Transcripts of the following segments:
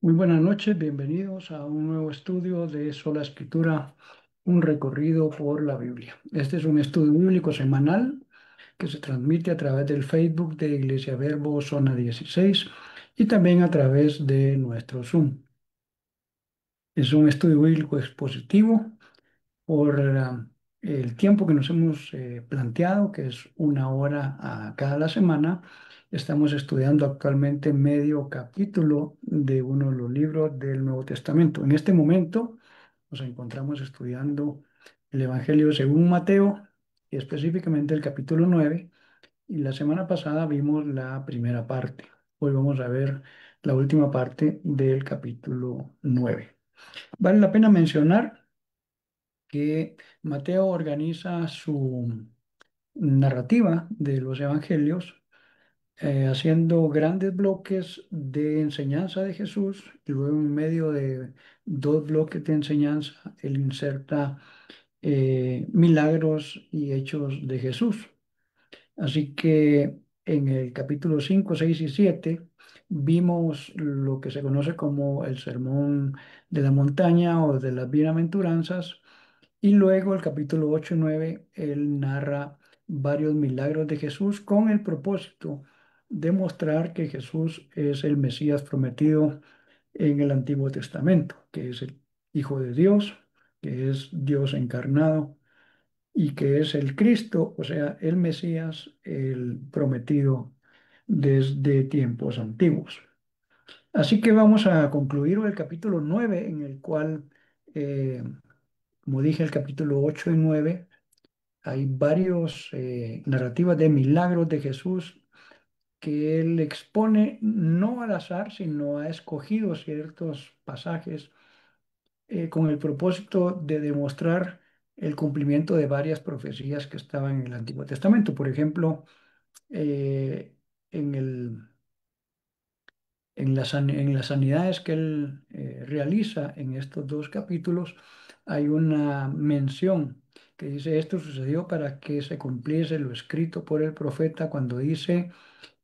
Muy buenas noches, bienvenidos a un nuevo estudio de Sola Escritura, un recorrido por la Biblia. Este es un estudio bíblico semanal que se transmite a través del Facebook de Iglesia Verbo Zona 16 y también a través de nuestro Zoom. Es un estudio bíblico expositivo por el tiempo que nos hemos planteado, que es una hora a cada la semana. Estamos estudiando actualmente medio capítulo de uno de los libros del Nuevo Testamento. En este momento nos encontramos estudiando el Evangelio según Mateo, y específicamente el capítulo 9, y la semana pasada vimos la primera parte. Hoy vamos a ver la última parte del capítulo 9. Vale la pena mencionar que Mateo organiza su narrativa de los evangelios haciendo grandes bloques de enseñanza de Jesús y luego en medio de dos bloques de enseñanza él inserta milagros y hechos de Jesús. Así que en el capítulo 5, 6 y 7 vimos lo que se conoce como el sermón de la montaña o de las bienaventuranzas, y luego el capítulo 8 y 9, él narra varios milagros de Jesús con el propósito de mostrar que Jesús es el Mesías prometido en el Antiguo Testamento, que es el Hijo de Dios, que es Dios encarnado y que es el Cristo, o sea, el Mesías, el prometido desde tiempos antiguos. Así que vamos a concluir el capítulo 9, en el cual, eh, como dije, el capítulo 8 y 9 hay varios narrativas de milagros de Jesús que él expone no al azar, sino ha escogido ciertos pasajes con el propósito de demostrar el cumplimiento de varias profecías que estaban en el Antiguo Testamento. Por ejemplo, eh, en en las sanidades que él realiza en estos dos capítulos, hay una mención que dice: esto sucedió para que se cumpliese lo escrito por el profeta cuando dice,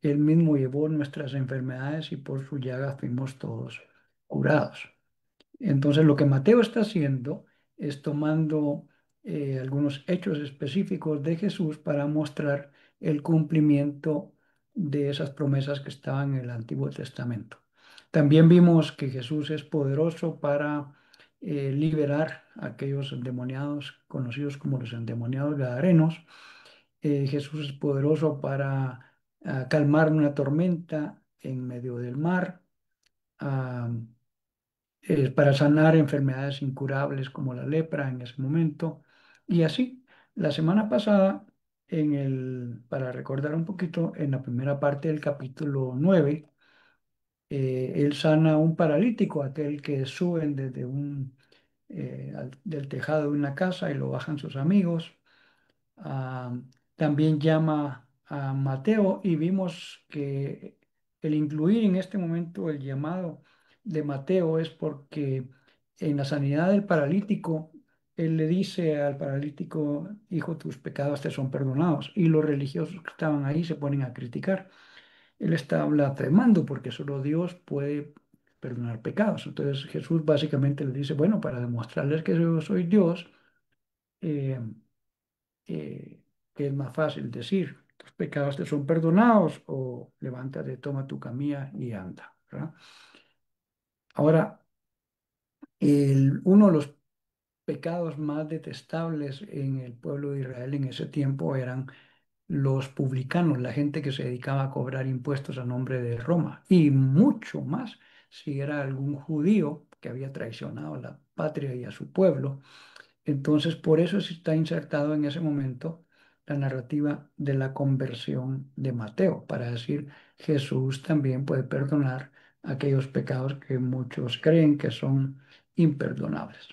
él mismo llevó nuestras enfermedades y por su llaga fuimos todos curados. Entonces, lo que Mateo está haciendo es tomando algunos hechos específicos de Jesús para mostrar el cumplimiento de esas promesas que estaban en el Antiguo Testamento. También vimos que Jesús es poderoso para liberar a aquellos endemoniados conocidos como los endemoniados gadarenos. Jesús es poderoso para calmar una tormenta en medio del mar. Ah, para sanar enfermedades incurables como la lepra en ese momento. Y así, la semana pasada, para recordar un poquito, en la primera parte del capítulo 9, él sana a un paralítico, aquel que suben desde del tejado de una casa y lo bajan sus amigos. Ah, también llama a Mateo, y vimos que el incluir en este momento el llamado de Mateo es porque en la sanidad del paralítico, él le dice al paralítico: hijo, tus pecados te son perdonados. Y los religiosos que estaban ahí se ponen a criticar. Él está blasfemando porque solo Dios puede perdonar pecados. Entonces Jesús básicamente le dice: bueno, para demostrarles que yo soy Dios, eh, que es más fácil decir, tus pecados te son perdonados, o levántate, toma tu camilla y anda, ¿verdad? Ahora, uno de los pecados más detestables en el pueblo de Israel en ese tiempo eran los publicanos, la gente que se dedicaba a cobrar impuestos a nombre de Roma, y mucho más si era algún judío que había traicionado a la patria y a su pueblo. Entonces, por eso sí está insertado en ese momento la narrativa de la conversión de Mateo, para decir: Jesús también puede perdonar aquellos pecados que muchos creen que son imperdonables.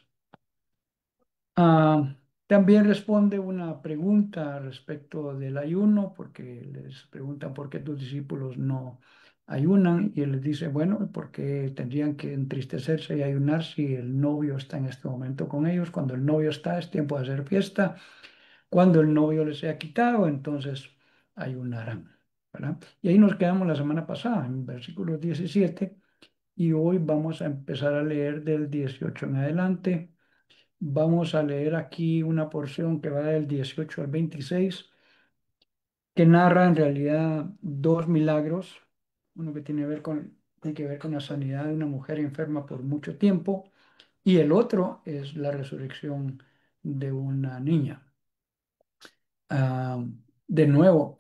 Ah, también responde una pregunta respecto del ayuno, porque les preguntan por qué tus discípulos no ayunan, y él les dice: bueno, porque tendrían que entristecerse y ayunar si el novio está en este momento con ellos. Cuando el novio está, es tiempo de hacer fiesta. Cuando el novio les sea quitado, entonces ayunarán, ¿verdad? Y ahí nos quedamos la semana pasada, en versículo 17, y hoy vamos a empezar a leer del 18 en adelante. Vamos a leer aquí una porción que va del 18 al 26, que narra en realidad dos milagros, uno que tiene que ver con la sanidad de una mujer enferma por mucho tiempo y el otro es la resurrección de una niña. Ah, de nuevo,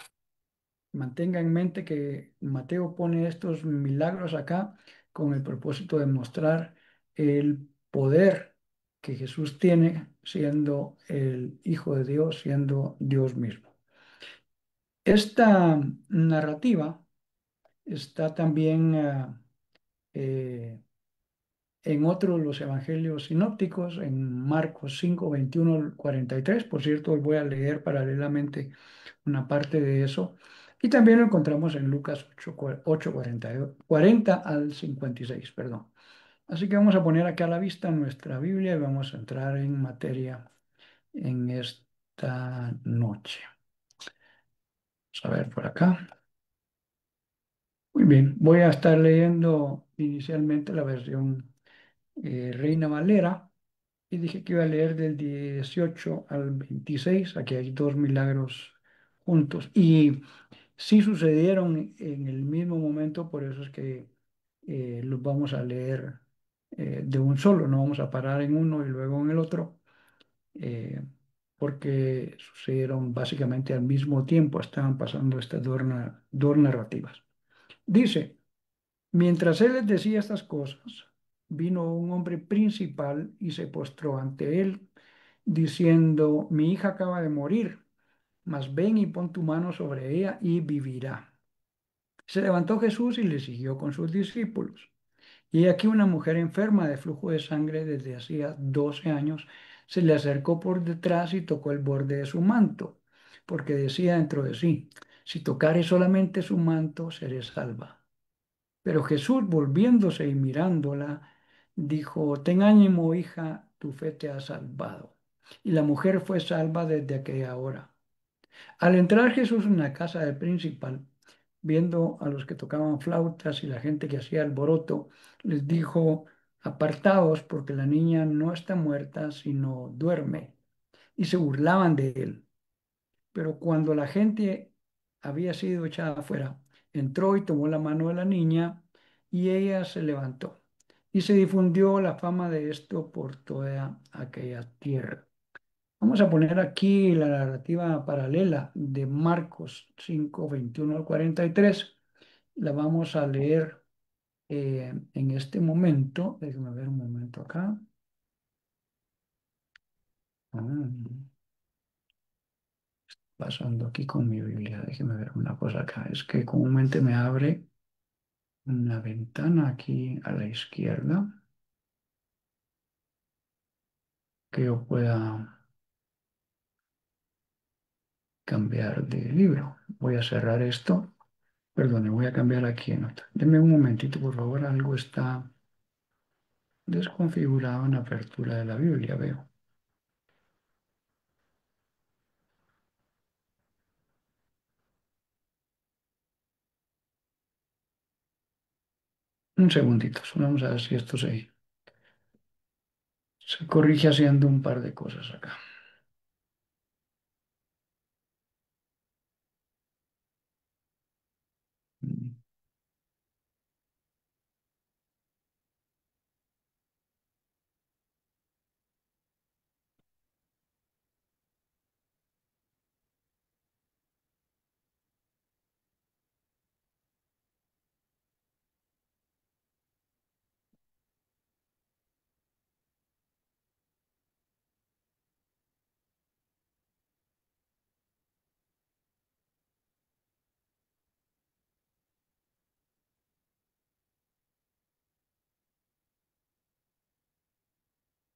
mantenga en mente que Mateo pone estos milagros acá con el propósito de mostrar el poder que Jesús tiene siendo el Hijo de Dios, siendo Dios mismo. Esta narrativa está también eh, en otro de los evangelios sinópticos, en Marcos 5, 21 al 43. Por cierto, hoy voy a leer paralelamente una parte de eso. Y también lo encontramos en Lucas 8, 40 al 56, perdón. Así que vamos a poner acá a la vista nuestra Biblia y vamos a entrar en materia en esta noche. Vamos a ver por acá. Muy bien, voy a estar leyendo inicialmente la versión Reina Valera y dije que iba a leer del 18 al 26. Aquí hay dos milagros juntos y sí sucedieron en el mismo momento, por eso es que los vamos a leer de un solo, no vamos a parar en uno y luego en el otro, eh, porque sucedieron básicamente al mismo tiempo, estaban pasando estas dos narrativas. Dice, mientras él les decía estas cosas, vino un hombre principal y se postró ante él, diciendo, mi hija acaba de morir, mas ven y pon tu mano sobre ella y vivirá. Se levantó Jesús y le siguió con sus discípulos. Y aquí una mujer enferma de flujo de sangre desde hacía 12 años se le acercó por detrás y tocó el borde de su manto, porque decía dentro de sí, si tocare solamente su manto, seré salva. Pero Jesús, volviéndose y mirándola, dijo, ten ánimo, hija, tu fe te ha salvado. Y la mujer fue salva desde aquella hora. Al entrar Jesús en la casa del principal, viendo a los que tocaban flautas y la gente que hacía alboroto, les dijo, apartaos porque la niña no está muerta, sino duerme. Y se burlaban de él. Pero cuando la gente había sido echada afuera, entró y tomó la mano de la niña y ella se levantó. Y se difundió la fama de esto por toda aquella tierra. Vamos a poner aquí la narrativa paralela de Marcos 5, 21 al 43. La vamos a leer en este momento. Déjenme ver un momento acá. Ah, pasando aquí con mi Biblia. Déjenme ver una cosa acá. Es que comúnmente me abre una ventana aquí a la izquierda que yo pueda cambiar de libro. Voy a cerrar esto. Perdone, voy a cambiar aquí en otra. Denme un momentito, por favor. Algo está desconfigurado en la apertura de la Biblia, veo. Un segundito, solo vamos a ver si esto se corrige haciendo un par de cosas acá. Mm,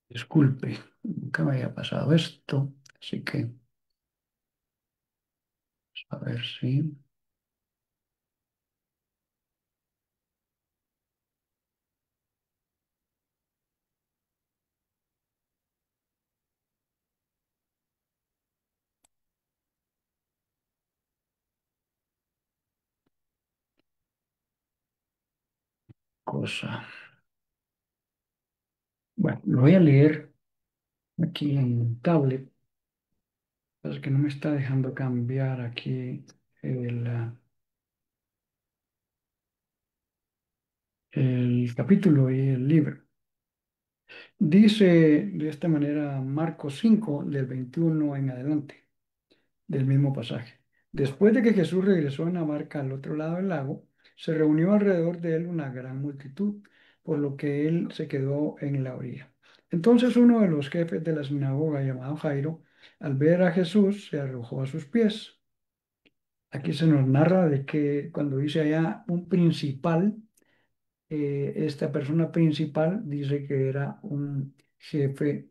Disculpe, nunca me había pasado esto, así que a ver si... cosa. Bueno, lo voy a leer aquí en tablet. Pasa que no me está dejando cambiar aquí el capítulo y el libro. Dice de esta manera Marcos 5 del 21 en adelante, del mismo pasaje. Después de que Jesús regresó en la barca al otro lado del lago, se reunió alrededor de él una gran multitud, por lo que él se quedó en la orilla. Entonces uno de los jefes de la sinagoga, llamado Jairo, al ver a Jesús, se arrojó a sus pies. Aquí se nos narra de que cuando dice allá un principal, esta persona principal dice que era un jefe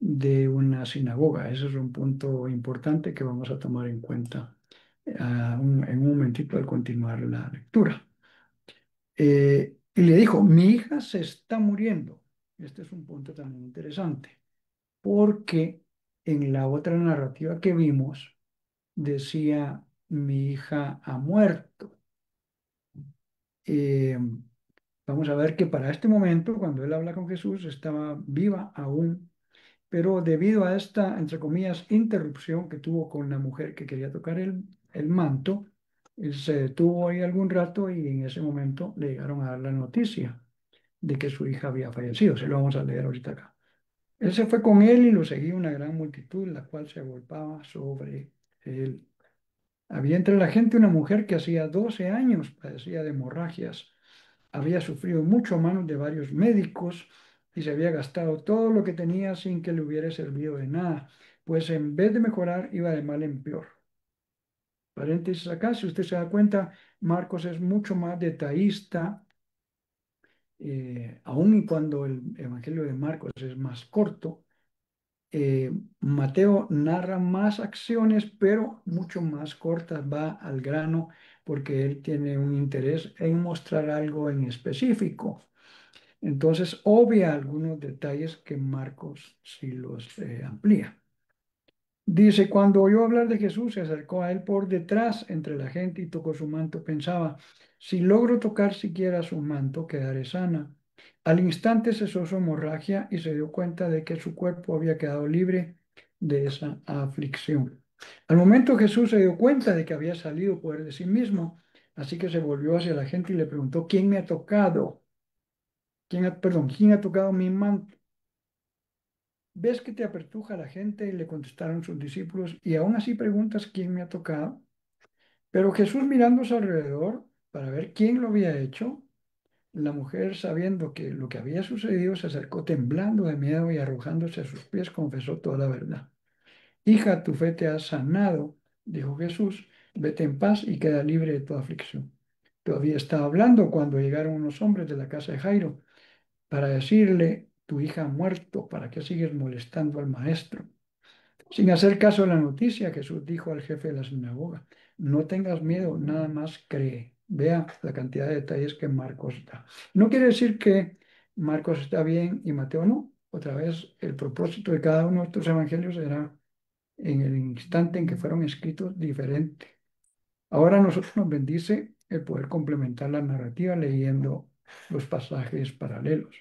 de una sinagoga. Ese es un punto importante que vamos a tomar en cuenta en un momentito al continuar la lectura. Y le dijo, mi hija se está muriendo. Este es un punto también interesante, porque en la otra narrativa que vimos decía, mi hija ha muerto. Eh, Vamos a ver que para este momento, cuando él habla con Jesús, estaba viva aún, pero debido a esta, entre comillas, interrupción que tuvo con la mujer que quería tocar el manto, él se detuvo ahí algún rato y en ese momento le llegaron a dar la noticia de que su hija había fallecido. Se lo vamos a leer ahorita acá. Él se fue con él y lo seguía una gran multitud, la cual se agolpaba sobre él. Había entre la gente una mujer que hacía 12 años padecía de hemorragias. Había sufrido mucho a manos de varios médicos y se había gastado todo lo que tenía sin que le hubiera servido de nada, pues en vez de mejorar iba de mal en peor. Paréntesis acá, si usted se da cuenta, Marcos es mucho más detallista, aun y cuando el Evangelio de Marcos es más corto. Mateo narra más acciones, pero mucho más cortas, va al grano, porque él tiene un interés en mostrar algo en específico. Entonces, obvia algunos detalles que Marcos sí los amplía. Dice, cuando oyó hablar de Jesús, se acercó a él por detrás entre la gente y tocó su manto. Pensaba, si logro tocar siquiera su manto, quedaré sana. Al instante cesó su hemorragia y se dio cuenta de que su cuerpo había quedado libre de esa aflicción. Al momento Jesús se dio cuenta de que había salido poder de sí mismo, así que se volvió hacia la gente y le preguntó, ¿quién me ha tocado? ¿Quién ha tocado mi manto? ¿Ves que te apertuja la gente? Y le contestaron sus discípulos, y aún así preguntas quién me ha tocado. Pero Jesús mirando a su alrededor para ver quién lo había hecho, la mujer, sabiendo que lo que había sucedido, se acercó temblando de miedo y arrojándose a sus pies, confesó toda la verdad. Hija, tu fe te ha sanado, dijo Jesús, vete en paz y queda libre de toda aflicción. Todavía estaba hablando cuando llegaron unos hombres de la casa de Jairo para decirle, tu hija ha muerto, ¿para qué sigues molestando al maestro? Sin hacer caso de la noticia, Jesús dijo al jefe de la sinagoga, no tengas miedo, nada más cree. Vea la cantidad de detalles que Marcos da. No quiere decir que Marcos está bien y Mateo no. Otra vez, el propósito de cada uno de estos evangelios era en el instante en que fueron escritos diferente. Ahora a nosotros nos bendice el poder complementar la narrativa leyendo los pasajes paralelos.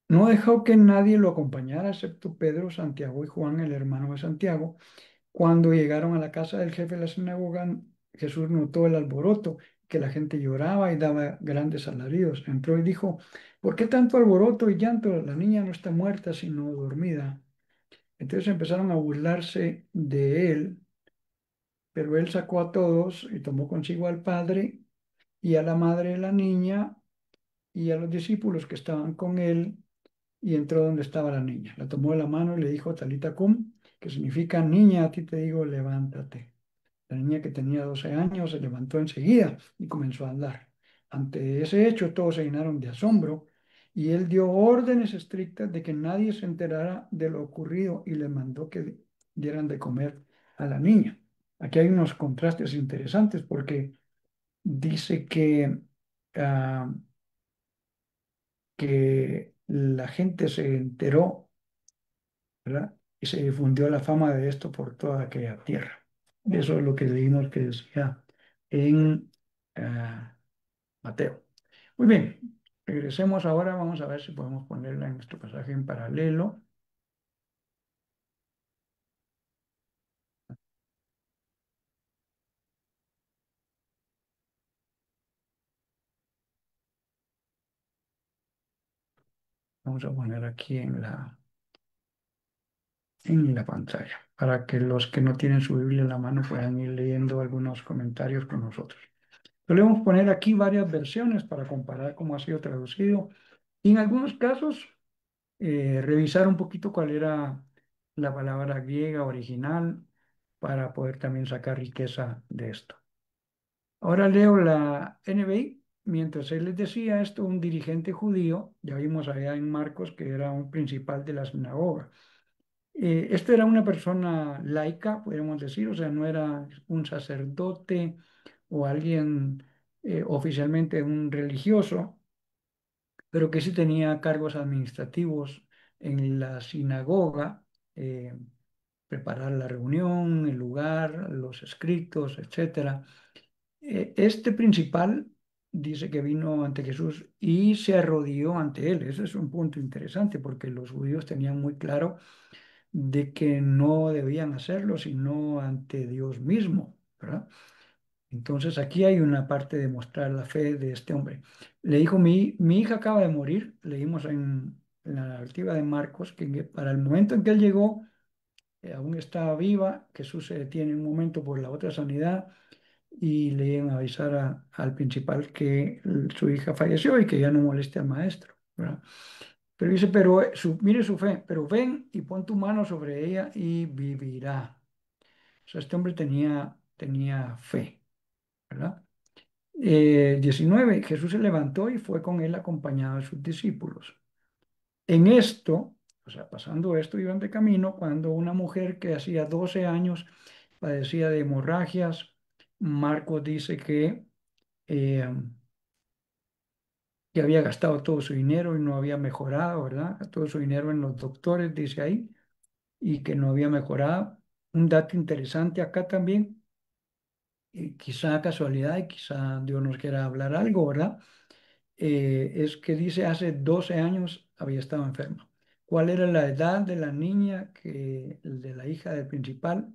No dejó que nadie lo acompañara excepto Pedro, Santiago y Juan, el hermano de Santiago. Cuando llegaron a la casa del jefe de la sinagoga, Jesús notó el alboroto, que la gente lloraba y daba grandes alaridos. Entró y dijo, ¿por qué tanto alboroto y llanto? La niña no está muerta, sino dormida. Entonces empezaron a burlarse de él, pero él sacó a todos y tomó consigo al padre y a la madre de la niña y a los discípulos que estaban con él y entró donde estaba la niña. La tomó de la mano y le dijo, Talita cum, que significa, niña, a ti te digo, levántate. La niña que tenía 12 años se levantó enseguida y comenzó a andar. Ante ese hecho, todos se llenaron de asombro y él dio órdenes estrictas de que nadie se enterara de lo ocurrido y le mandó que dieran de comer a la niña. Aquí hay unos contrastes interesantes porque dice ah, que la gente se enteró, ¿verdad? Y se difundió la fama de esto por toda aquella tierra. Eso es lo que leímos que decía en ah, Mateo. Muy bien, regresemos ahora, vamos a ver si podemos ponerla en nuestro pasaje en paralelo. Vamos a poner aquí en la pantalla, para que los que no tienen su Biblia en la mano puedan ir leyendo algunos comentarios con nosotros. Solemos poner aquí varias versiones para comparar cómo ha sido traducido y en algunos casos revisar un poquito cuál era la palabra griega original para poder también sacar riqueza de esto. Ahora leo la NBI. Mientras él les decía esto, un dirigente judío, ya vimos allá en Marcos que era un principal de la sinagoga. Esto era una persona laica, podríamos decir, o sea, no era un sacerdote o alguien oficialmente un religioso, pero que sí tenía cargos administrativos en la sinagoga, eh, preparar la reunión, el lugar, los escritos, etcétera. Este principal dice que vino ante Jesús y se arrodilló ante él. Ese es un punto interesante porque los judíos tenían muy claro de que no debían hacerlo sino ante Dios mismo, ¿verdad? Entonces aquí hay una parte de mostrar la fe de este hombre. Le dijo, mi hija acaba de morir, leímos en la narrativa de Marcos, que para el momento en que él llegó, aún estaba viva, Jesús se detiene un momento por la otra sanidad y le iban a avisar al principal que su hija falleció y que ya no moleste al maestro, ¿verdad? Pero dice, pero mire su fe, pero ven y pon tu mano sobre ella y vivirá. O sea, este hombre tenía fe, ¿verdad? 19, Jesús se levantó y fue con él acompañado de sus discípulos. En esto, o sea, pasando esto, iban de camino cuando una mujer que hacía 12 años padecía de hemorragias, Marcos dice eh, que había gastado todo su dinero y no había mejorado, ¿verdad? Todo su dinero en los doctores, dice ahí, y que no había mejorado. Un dato interesante acá también, quizá casualidad y quizá Dios nos quiera hablar algo, ¿verdad? Es que dice hace 12 años había estado enferma. ¿Cuál era la edad de la niña de la hija del principal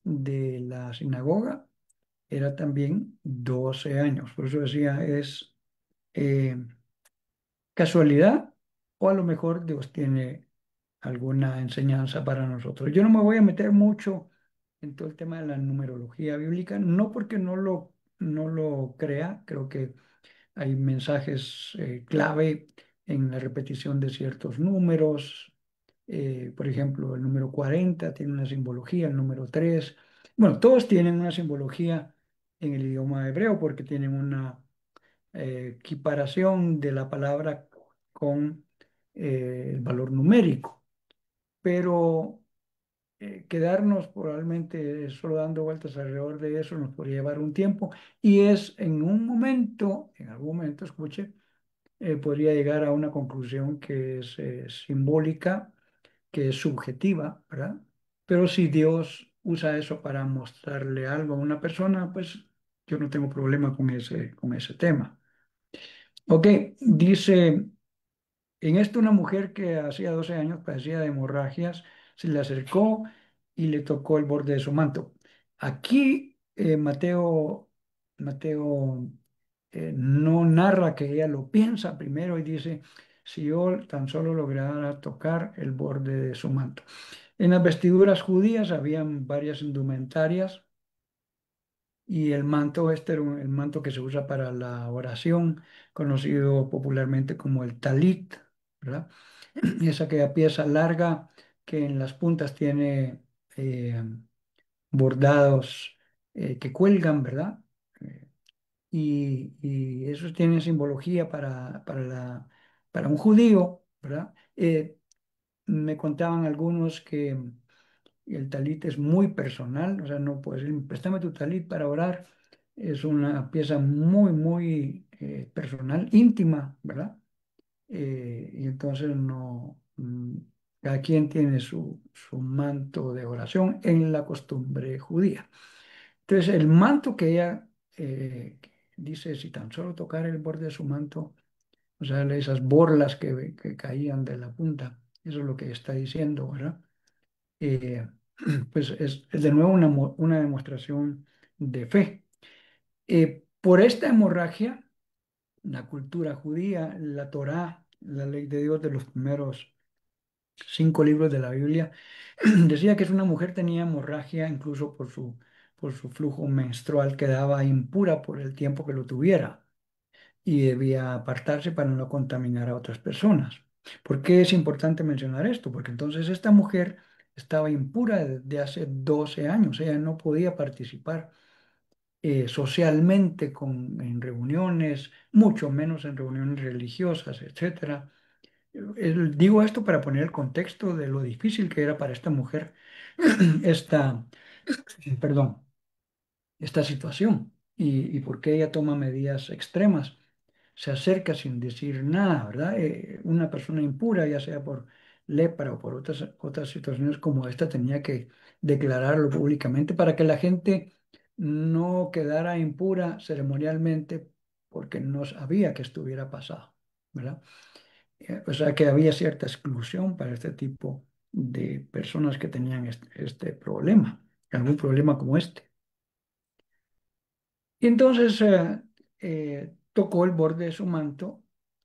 de la sinagoga? Era también 12 años. Por eso decía, es eh, casualidad o a lo mejor Dios tiene alguna enseñanza para nosotros. Yo no me voy a meter mucho en todo el tema de la numerología bíblica, no porque no lo crea, creo que hay mensajes clave en la repetición de ciertos números. Por ejemplo, el número 40 tiene una simbología, el número 3. Bueno, todos tienen una simbología en el idioma hebreo porque tienen una equiparación de la palabra con el valor numérico. Pero quedarnos probablemente solo dando vueltas alrededor de eso nos podría llevar un tiempo y es en un momento, en algún momento, escuche, podría llegar a una conclusión que es simbólica, que es subjetiva, ¿verdad? Pero si Dios usa eso para mostrarle algo a una persona, pues yo no tengo problema con ese tema. Ok, dice, en esto una mujer que hacía 12 años padecía de hemorragias, se le acercó y le tocó el borde de su manto. Aquí Mateo no narra que ella lo piensa primero y dice, si yo tan solo lograra tocar el borde de su manto. En las vestiduras judías habían varias indumentarias y el manto este era el manto que se usa para la oración, conocido popularmente como el talit, ¿verdad? Es aquella pieza larga que en las puntas tiene bordados que cuelgan, ¿verdad? Eh, y eso tiene simbología para un judío, ¿verdad? Me contaban algunos que el talit es muy personal, o sea, no puedes decir, préstame tu talit para orar. Es una pieza muy, muy personal, íntima, ¿verdad? Y entonces no, cada quien tiene su manto de oración en la costumbre judía. Entonces, el manto que ella dice, si tan solo tocar el borde de su manto, o sea, esas borlas que caían de la punta. Eso es lo que está diciendo, ¿verdad? Eh, pues es de nuevo una demostración de fe. Por esta hemorragia, la cultura judía, la Torá, la ley de Dios de los primeros 5 libros de la Biblia, decía que si una mujer tenía hemorragia, incluso por su flujo menstrual, quedaba impura por el tiempo que lo tuviera y debía apartarse para no contaminar a otras personas. ¿Por qué es importante mencionar esto? Porque entonces esta mujer estaba impura desde hace 12 años, ella no podía participar socialmente en reuniones, mucho menos en reuniones religiosas, etcétera. Digo esto para poner el contexto de lo difícil que era para esta mujer esta, perdón, esta situación y por qué ella toma medidas extremas. Se acerca sin decir nada, ¿verdad? Una persona impura, ya sea por lepra o por otras situaciones como esta, tenía que declararlo públicamente para que la gente no quedara impura ceremonialmente porque no sabía que estuviera pasado, ¿verdad? O sea que había cierta exclusión para este tipo de personas que tenían este problema, algún problema como este. Y entonces tocó el borde de su manto.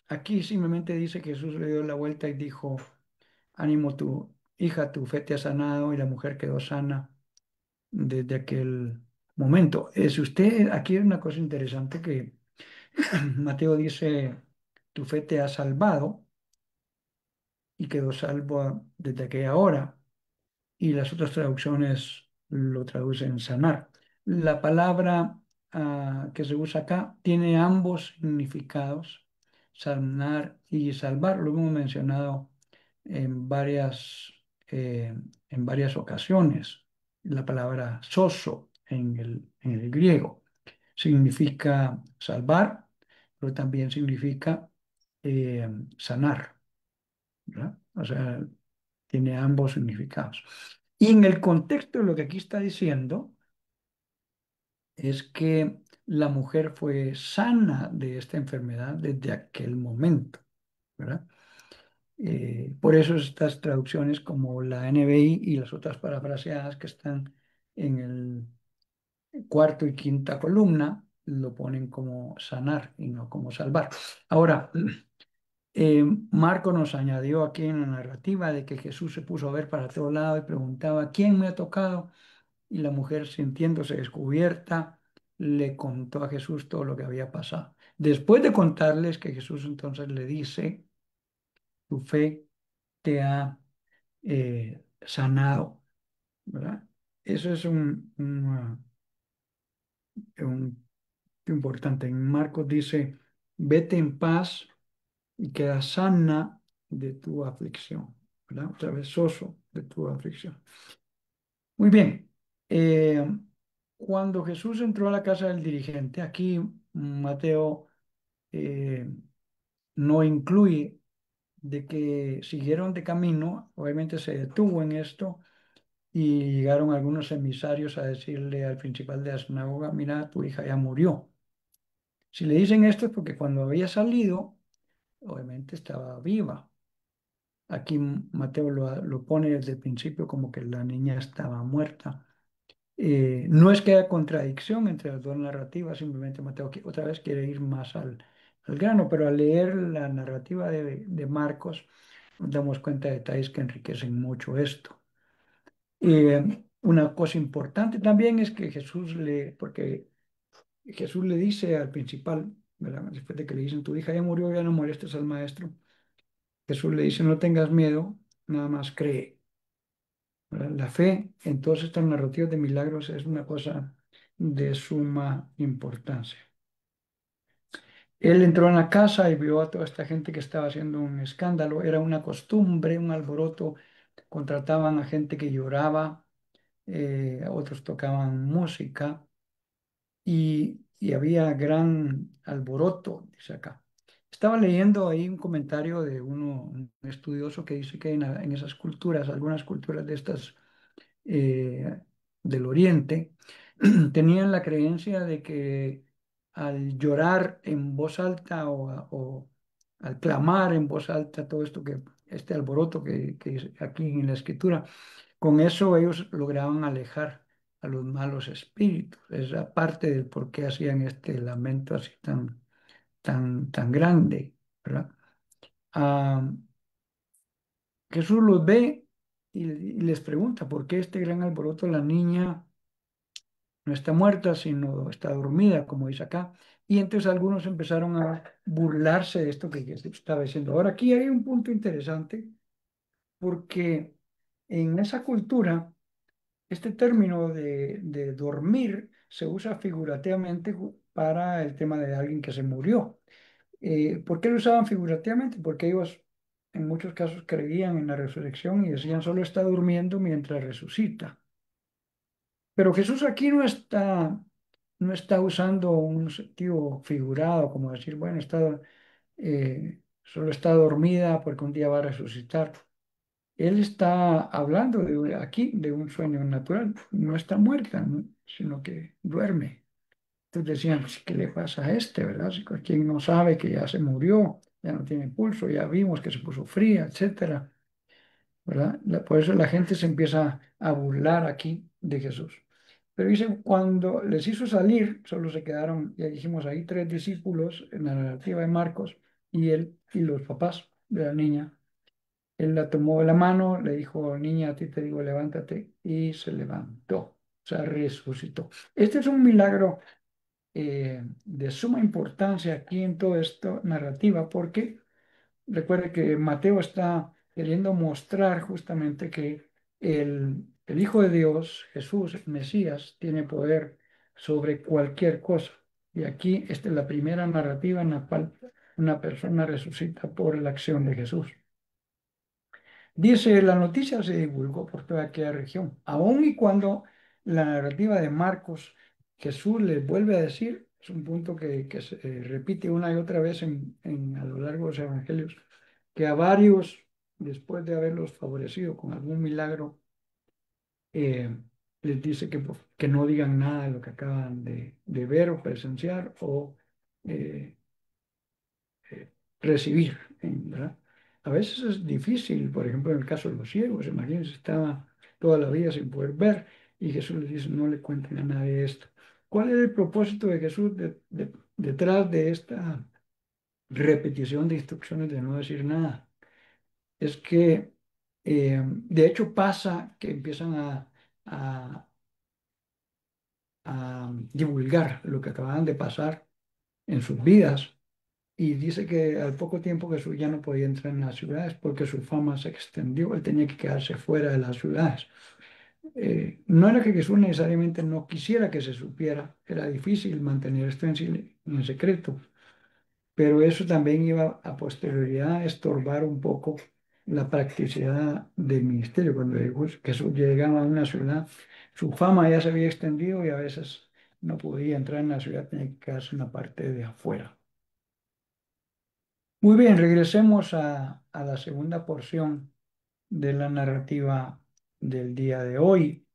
Aquí simplemente dice que Jesús le dio la vuelta y dijo, ánimo tu hija, tu fe te ha sanado y la mujer quedó sana desde aquel momento. Si usted, aquí hay una cosa interesante que Mateo dice, tu fe te ha salvado y quedó salvo desde aquella hora. Y las otras traducciones lo traducen sanar. La palabra que se usa acá tiene ambos significados, sanar y salvar. Lo hemos mencionado en eh, en varias ocasiones. La palabra soso en el griego significa salvar, pero también significa sanar, ¿verdad? O sea, tiene ambos significados. Y en el contexto de lo que aquí está diciendo es que la mujer fue sana de esta enfermedad desde aquel momento, ¿verdad? Por eso estas traducciones como la NBI y las otras parafraseadas que están en el cuarto y quinta columna lo ponen como sanar y no como salvar. Ahora, Marco nos añadió aquí en la narrativa de que Jesús se puso a ver para todo lado y preguntaba, ¿quién me ha tocado? Y la mujer, sintiéndose descubierta, le contó a Jesús todo lo que había pasado. Después de contarles que Jesús entonces le dice, tu fe te ha sanado, ¿verdad? Eso es un importante. En Marcos dice, vete en paz y queda sana de tu aflicción, ¿verdad? Otra vez, soso de tu aflicción. Muy bien. Eh, Cuando Jesús entró a la casa del dirigente, aquí Mateo eh, no incluye de que siguieron de camino, obviamente se detuvo en esto y llegaron algunos emisarios a decirle al principal de la sinagoga, mira, tu hija ya murió. Si le dicen esto es porque cuando había salido, obviamente estaba viva. Aquí Mateo lo pone desde el principio como que la niña estaba muerta. No es que haya contradicción entre las dos narrativas, simplemente Mateo otra vez quiere ir más al grano, pero al leer la narrativa de Marcos nos damos cuenta de detalles que enriquecen mucho esto. Una cosa importante también es que porque Jesús le dice al principal, ¿verdad? Después de que le dicen, tu hija ya murió, ya no molestes al maestro, Jesús le dice, no tengas miedo, nada más cree. ¿Verdad? La fe en todas estas narrativas de milagros es una cosa de suma importancia. Él entró en la casa y vio a toda esta gente que estaba haciendo un escándalo. Era una costumbre, un alboroto. Contrataban a gente que lloraba, otros tocaban música y había gran alboroto, dice acá. Estaba leyendo ahí un comentario de un estudioso que dice que en esas culturas, algunas culturas de estas eh, del Oriente, tenían la creencia de que al llorar en voz alta al clamar en voz alta todo esto este alboroto que dice aquí en la escritura, con eso ellos lograban alejar a los malos espíritus. Esa parte del por qué hacían este lamento así tan grande, ¿verdad? Ah, Jesús los ve y les pregunta, ¿por qué este gran alboroto? La niña no está muerta, sino está dormida, como dice acá. Y entonces algunos empezaron a burlarse de esto que Jesús estaba diciendo. Ahora, aquí hay un punto interesante, porque en esa cultura, este término de dormir se usa figurativamente para el tema de alguien que se murió. ¿Por qué lo usaban figurativamente? Porque ellos en muchos casos creían en la resurrección y decían solo está durmiendo mientras resucita. Pero Jesús aquí no está usando un sentido figurado, como decir, bueno, solo está dormida porque un día va a resucitar. Él está hablando aquí de un sueño natural, no está muerta, ¿no? Sino que duerme. Entonces decían, pues, ¿qué le pasa a este, verdad? Si quien no sabe que ya se murió, ya no tiene pulso, ya vimos que se puso fría, etcétera, ¿verdad? Por eso la gente se empieza a burlar aquí de Jesús. Pero dice, cuando les hizo salir, solo se quedaron, ya dijimos ahí, tres discípulos en la narrativa de Marcos, y él y los papás de la niña. Él la tomó de la mano, le dijo, niña, a ti te digo, levántate, y se levantó, o sea, resucitó. Este es un milagro de suma importancia aquí en toda esta narrativa, porque recuerde que Mateo está queriendo mostrar justamente que el Hijo de Dios, Jesús, el Mesías, tiene poder sobre cualquier cosa. Y aquí esta es la primera narrativa en la cual una persona resucita por la acción de Jesús. Dice, la noticia se divulgó por toda aquella región, aun y cuando la narrativa de Marcos, Jesús les vuelve a decir, es un punto que se repite una y otra vez a lo largo de los evangelios, que a varios, después de haberlos favorecido con algún milagro, eh, les dice que no digan nada de lo que acaban de ver o presenciar o eh, eh, recibir, ¿verdad? A veces es difícil, por ejemplo, en el caso de los ciegos, imagínense, estaba toda la vida sin poder ver y Jesús les dice, no le cuenten a nadie esto. ¿Cuál es el propósito de Jesús detrás de esta repetición de instrucciones de no decir nada? Es que, de hecho, pasa que empiezan a, a divulgar lo que acababan de pasar en sus vidas. Y dice que al poco tiempo Jesús ya no podía entrar en las ciudades porque su fama se extendió, él tenía que quedarse fuera de las ciudades. No era que Jesús necesariamente no quisiera que se supiera, era difícil mantener esto en secreto, pero eso también iba a posterioridad a estorbar un poco la practicidad del ministerio. Cuando Jesús llegaba a una ciudad, su fama ya se había extendido y a veces no podía entrar en la ciudad, tenía que quedarse en la parte de afuera. Muy bien, regresemos a la segunda porción de la narrativa del día de hoy.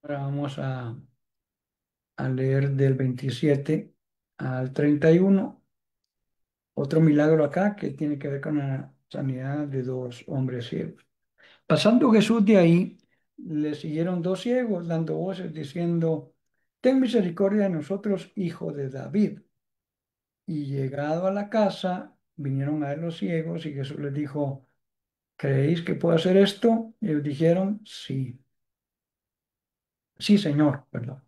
Ahora vamos a leer del 27 al 31. Otro milagro acá que tiene que ver con la sanidad de dos hombres ciegos. Pasando Jesús de ahí, le siguieron dos ciegos dando voces diciendo, ten misericordia de nosotros, hijo de David. Y llegado a la casa, vinieron a él los ciegos y Jesús les dijo, ¿creéis que puedo hacer esto? Y ellos dijeron, sí, sí, Señor, perdón.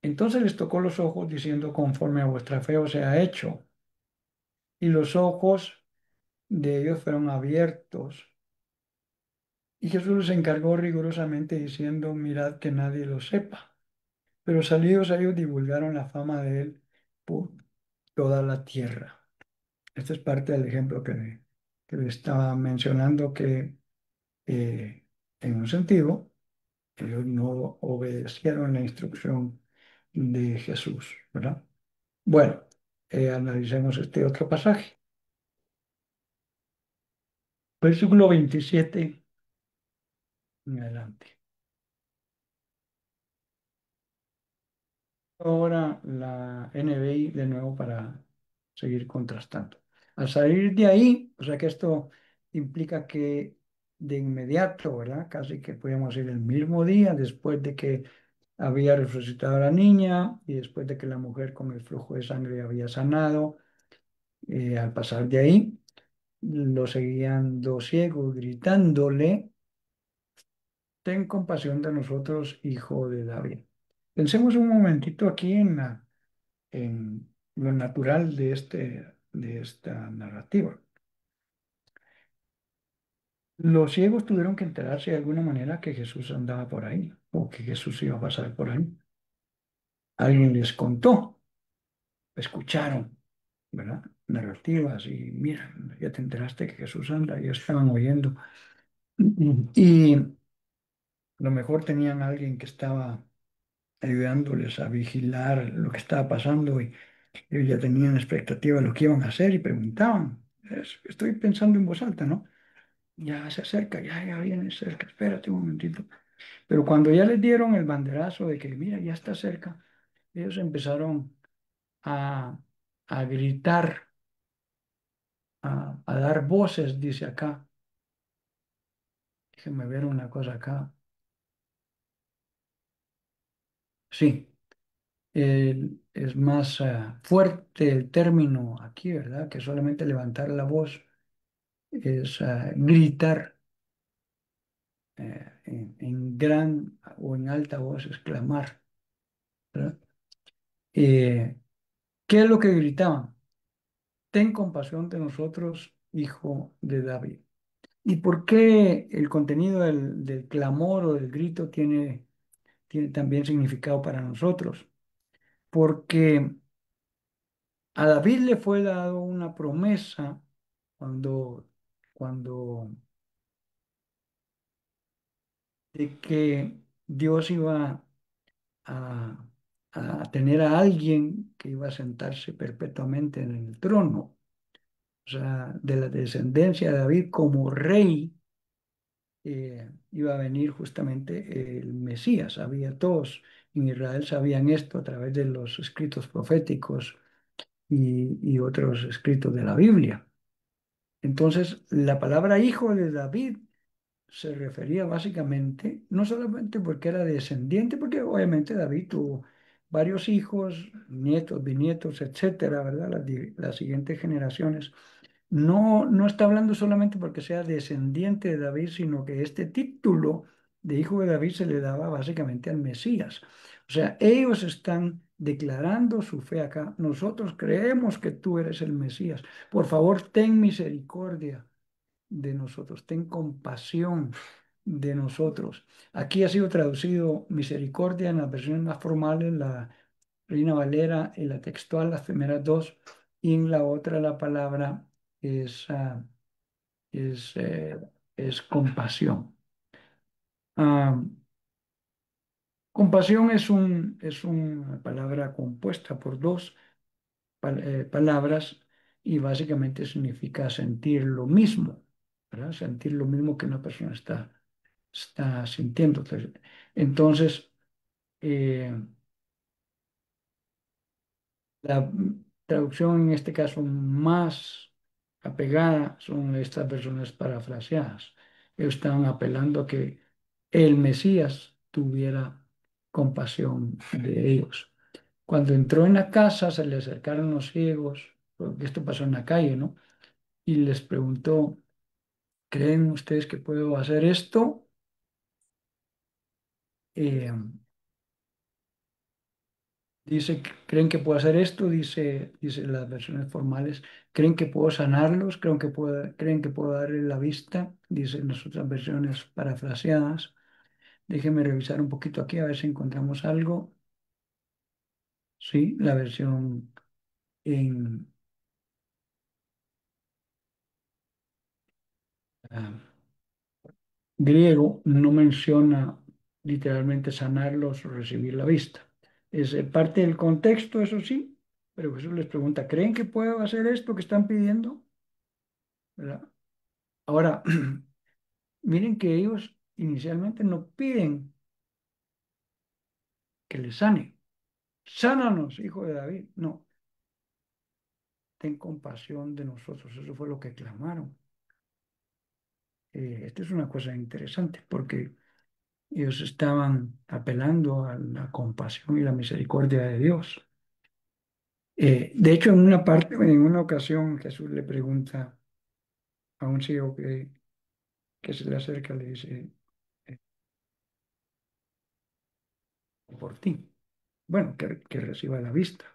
Entonces les tocó los ojos diciendo, conforme a vuestra fe os sea hecho. Y los ojos de ellos fueron abiertos. Y Jesús les encargó rigurosamente diciendo, mirad que nadie lo sepa. Pero salidos ellos divulgaron la fama de él por toda la tierra. Este es parte del ejemplo que le estaba mencionando que en un sentido ellos no obedecieron la instrucción de Jesús, ¿verdad? Bueno, analicemos este otro pasaje. Versículo 27 en adelante. ahora la NBI de nuevo para seguir contrastando. Al salir de ahí, o sea que esto implica que de inmediato, ¿verdad? Casi que podíamos ir el mismo día después de que había resucitado a la niña y después de que la mujer con el flujo de sangre había sanado. Al pasar de ahí, lo seguían dos ciegos gritándole, ten compasión de nosotros, hijo de David. Pensemos un momentito aquí en lo natural de esta narrativa. Los ciegos tuvieron que enterarse de alguna manera que Jesús andaba por ahí o que Jesús iba a pasar por ahí. Alguien les contó, escucharon, ¿verdad? Narrativas y mira, ya te enteraste que Jesús anda, ya estaban oyendo. Y a lo mejor tenían a alguien que estaba ayudándoles a vigilar lo que estaba pasando y ellos ya tenían expectativa de lo que iban a hacer y preguntaban. Estoy pensando en voz alta, ¿no? Ya se acerca, ya viene cerca, espérate un momentito. Pero cuando ya les dieron el banderazo de que, mira, ya está cerca, ellos empezaron a, a gritar, a dar voces, dice acá. Déjenme ver una cosa acá. Sí, es más fuerte el término aquí, ¿verdad? Que solamente levantar la voz es gritar en gran o en alta voz, exclamar, ¿verdad? Eh, ¿Qué es lo que gritaban? Ten compasión de nosotros, hijo de David. ¿Y por qué el contenido del clamor o del grito tiene también significado para nosotros? Porque a David le fue dado una promesa cuando, cuando de que Dios iba a, a tener a alguien que iba a sentarse perpetuamente en el trono, o sea, de la descendencia de David como rey. Iba a venir justamente el Mesías. Había todos en Israel sabían esto a través de los escritos proféticos y otros escritos de la Biblia. Entonces, la palabra hijo de David se refería básicamente, no solamente porque era descendiente, porque obviamente David tuvo varios hijos, nietos, bisnietos, etcétera, ¿verdad? Las siguientes generaciones. No está hablando solamente porque sea descendiente de David, sino que este título de hijo de David se le daba básicamente al Mesías. O sea, ellos están declarando su fe acá. Nosotros creemos que tú eres el Mesías. Por favor, ten misericordia de nosotros, ten compasión de nosotros. Aquí ha sido traducido misericordia en las versiones más formales, la Reina Valera, en la textual, las primeras dos, y en la otra la palabra es, es, eh, es compasión. Ah, compasión es una palabra compuesta por dos palabras y básicamente significa sentir lo mismo, ¿verdad? Sentir lo mismo que una persona está sintiendo. Entonces, eh, la traducción en este caso más apegada son estas versiones parafraseadas. Ellos estaban apelando a que el Mesías tuviera compasión de ellos. Cuando entró en la casa, se le acercaron los ciegos, porque esto pasó en la calle, ¿no? Y les preguntó, ¿creen ustedes que puedo hacer esto? Eh, Dice, ¿creen que puedo hacer esto? Dice las versiones formales. ¿Creen que puedo sanarlos? ¿Creen que puedo darle la vista? Dicen las otras versiones parafraseadas. Déjenme revisar un poquito aquí a ver si encontramos algo. Sí, la versión en ah, griego no menciona literalmente sanarlos o recibir la vista. Es parte del contexto, eso sí, pero Jesús les pregunta, ¿creen que puedo hacer esto que están pidiendo? ¿Verdad? Ahora, miren que ellos inicialmente no piden que les sane, sánanos, hijo de David. No, ten compasión de nosotros. Eso fue lo que clamaron. Esta es una cosa interesante porque ellos estaban apelando a la compasión y la misericordia de Dios. De hecho, en una parte, en una ocasión, Jesús le pregunta a un ciego que se le acerca, le dice, eh, por ti. Bueno, que reciba la vista,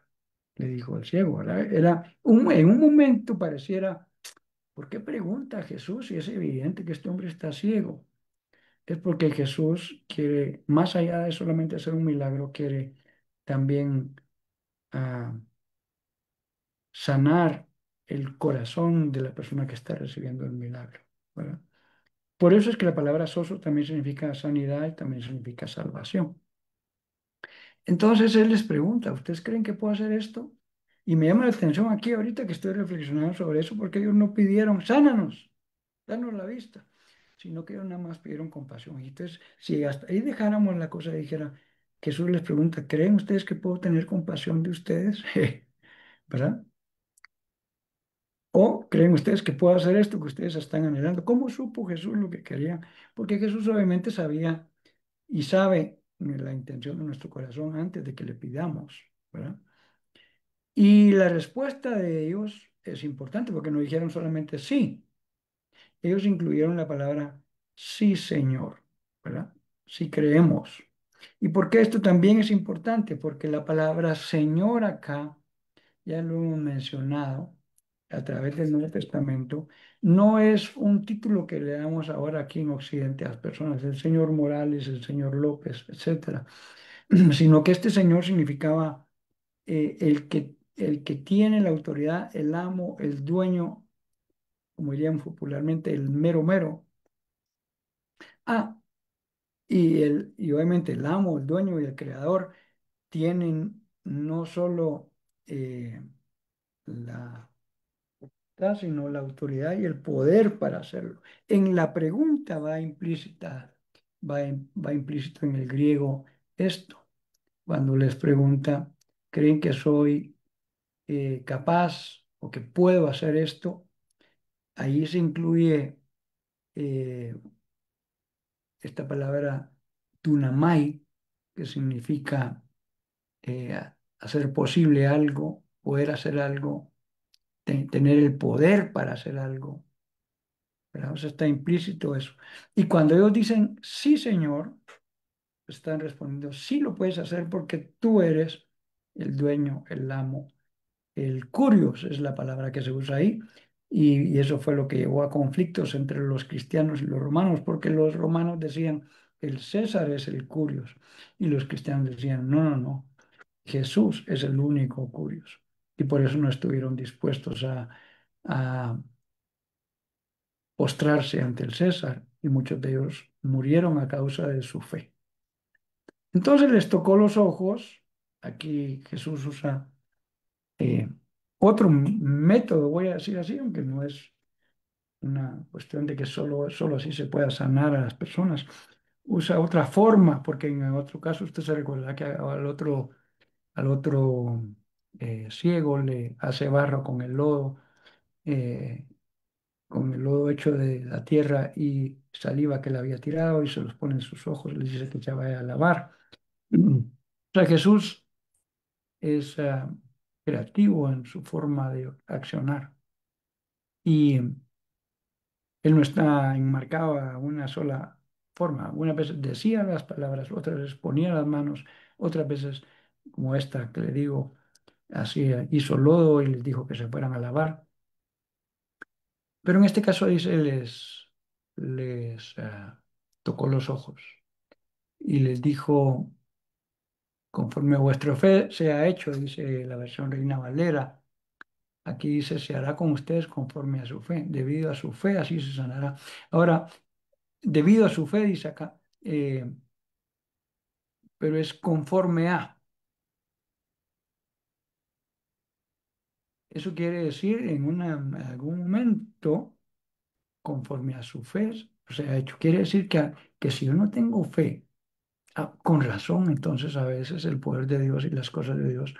le dijo el ciego, ¿verdad? En un momento pareciera, ¿por qué pregunta a Jesús si es evidente que este hombre está ciego? Es porque Jesús quiere, más allá de solamente hacer un milagro, quiere también ah, sanar el corazón de la persona que está recibiendo el milagro, ¿verdad? Por eso es que la palabra soso también significa sanidad y también significa salvación. Entonces él les pregunta, ¿ustedes creen que puedo hacer esto? Y me llama la atención aquí ahorita que estoy reflexionando sobre eso, porque ellos no pidieron, sánanos, danos la vista, sino que ellos nada más pidieron compasión. Y entonces, si hasta ahí dejáramos la cosa y dijera, Jesús les pregunta, ¿creen ustedes que puedo tener compasión de ustedes? ¿Verdad? ¿O creen ustedes que puedo hacer esto que ustedes están anhelando? ¿Cómo supo Jesús lo que querían? Porque Jesús obviamente sabía y sabe la intención de nuestro corazón antes de que le pidamos, ¿verdad? Y la respuesta de ellos es importante porque no dijeron solamente sí, ellos incluyeron la palabra sí, Señor, ¿verdad? Sí creemos. ¿Y por qué esto también es importante? Porque la palabra Señor acá, ya lo hemos mencionado a través del Nuevo Testamento, no es un título que le damos ahora aquí en Occidente a las personas, el señor Morales, el señor López, etcétera, sino que este señor significaba el que tiene la autoridad, el amo, el dueño, como dirían popularmente, el mero mero. Ah, y obviamente el amo, el dueño y el creador tienen no solo la sino la autoridad y el poder para hacerlo. En la pregunta va implícita, va implícito en el griego esto. Cuando les pregunta, ¿creen que soy capaz o que puedo hacer esto? Ahí se incluye eh, esta palabra dunamai, que significa hacer posible algo, poder hacer algo, tener el poder para hacer algo, ¿verdad? O sea, está implícito eso. Y cuando ellos dicen, sí, Señor, están respondiendo, sí lo puedes hacer porque tú eres el dueño, el amo. El curios es la palabra que se usa ahí, y eso fue lo que llevó a conflictos entre los cristianos y los romanos, porque los romanos decían, el César es el curios, y los cristianos decían, no, no, no, Jesús es el único curios. Y por eso no estuvieron dispuestos a postrarse ante el César, y muchos de ellos murieron a causa de su fe. Entonces les tocó los ojos, aquí Jesús usa eh, otro método, voy a decir así, aunque no es una cuestión de que solo así se pueda sanar a las personas. Usa otra forma, porque en otro caso usted se recuerda que al otro ciego le hace barro eh, con el lodo hecho de la tierra y saliva que le había tirado y se los pone en sus ojos y le dice que ya vaya a lavar. O sea, Jesús es creativo en su forma de accionar. Y él no está enmarcado a una sola forma. Algunas veces decía las palabras, otras veces ponía las manos, otras veces, como esta que le digo, así hizo lodo y les dijo que se fueran a lavar. Pero en este caso dice, les tocó los ojos y les dijo, conforme vuestra fe se ha hecho, dice la versión Reina Valera. Aquí dice, se hará con ustedes conforme a su fe. Debido a su fe, así se sanará. Ahora, debido a su fe, dice acá, pero es conforme a. Eso quiere decir en algún momento, conforme a su fe, o sea, hecho. Quiere decir que si yo no tengo fe, Con razón, entonces a veces el poder de Dios y las cosas de Dios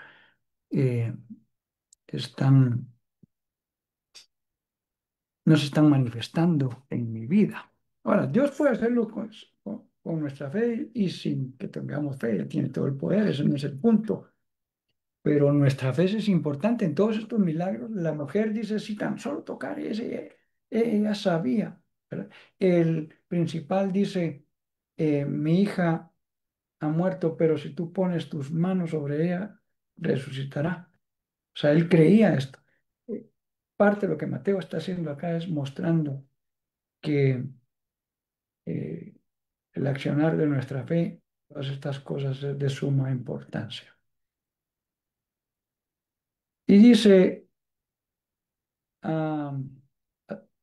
eh, están, no se están manifestando en mi vida. Ahora, Dios puede hacerlo con nuestra fe y sin que tengamos fe, Él tiene todo el poder, ese no es el punto. Pero nuestra fe es importante en todos estos milagros. La mujer dice, si tan solo tocar ese, ella sabía, ¿verdad? El principal dice, mi hija ha muerto, pero si tú pones tus manos sobre ella, resucitará. O sea, él creía esto. Eh, Parte de lo que Mateo está haciendo acá es mostrando que eh, el accionar de nuestra fe, todas estas cosas es de suma importancia. Y dice, ah,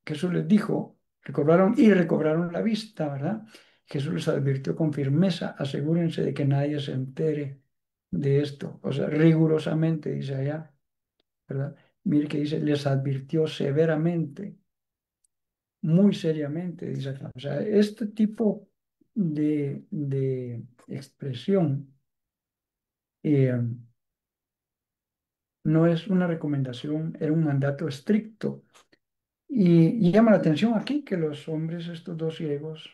Jesús les dijo, recobraron la vista, ¿verdad? Jesús les advirtió con firmeza, asegúrense de que nadie se entere de esto. O sea, rigurosamente, dice allá, ¿verdad? Mire que dice, les advirtió severamente, muy seriamente, dice acá. O sea, este tipo de expresión eh, no es una recomendación, era un mandato estricto. Y llama la atención aquí que los hombres, estos dos ciegos,